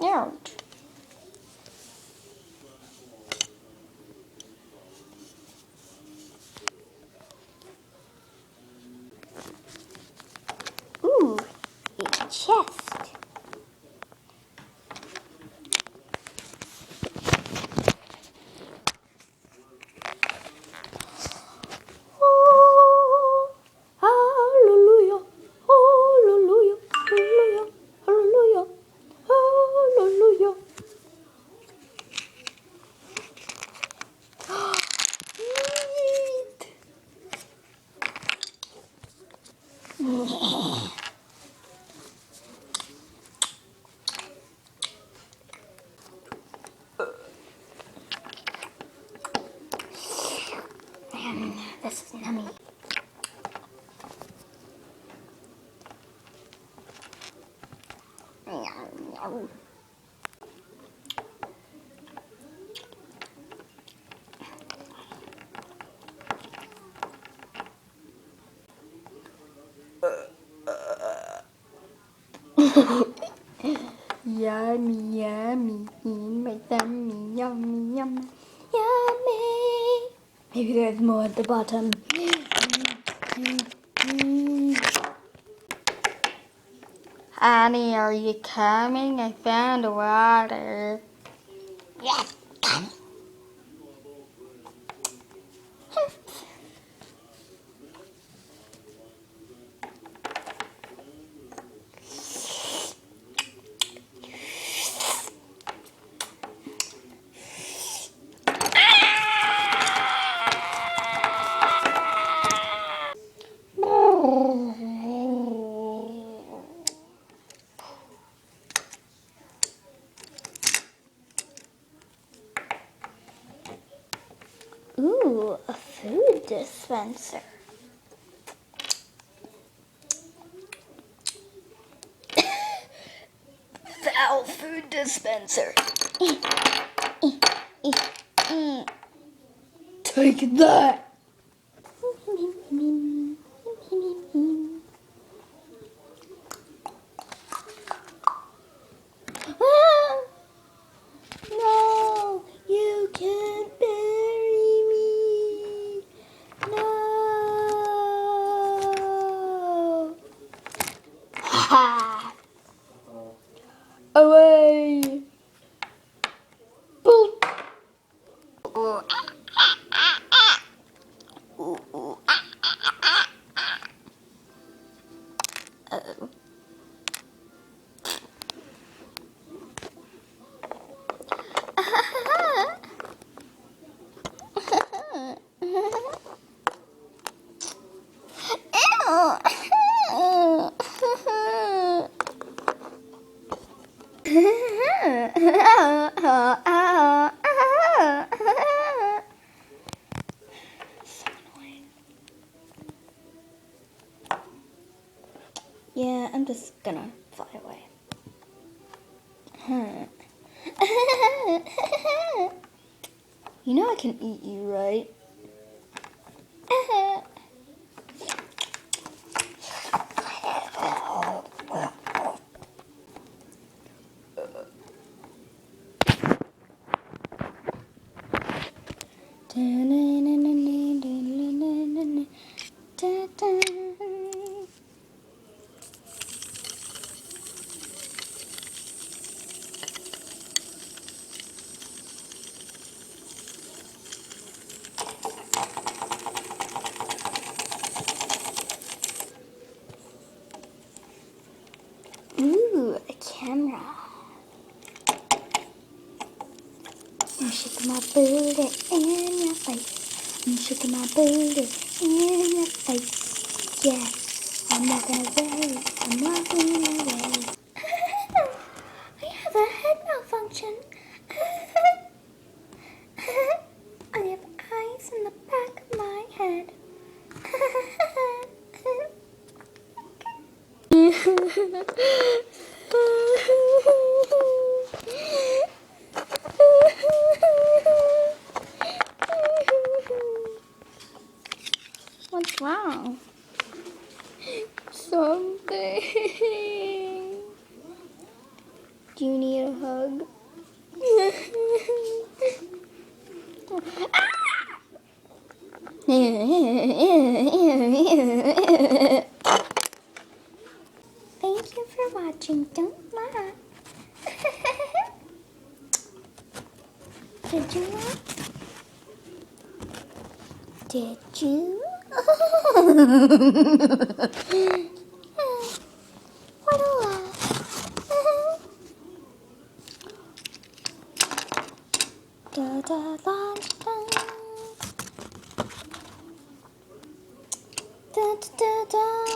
Ouch. Ooh, a chest. Oh, hallelujah, hallelujah, hallelujah, hallelujah, hallelujah. This is yummy. Yummy, yummy, in my tummy, yummy, yummy, yummy. Maybe there's more at the bottom. Honey, are you coming? I found water. Yes. Ooh, a food dispenser. Foul food dispenser. Take that. No, you can't bury me. No. Ha! Away. Boop. Ooh. Ooh, ooh. Uh-oh. Yeah, I'm just gonna fly away. You know I can eat you, right? Ooh, a camera. I'm shaking my booty in your face. I'm shaking my booty in your face. Yeah, I'm walking away. I'm walking away. I have a head malfunction. I have eyes in the back of my head. wrong? Something. Do you need a hug? Thank you for watching. Don't laugh. Did you laugh? Did you? What a laugh. Da da da da. Da da da da.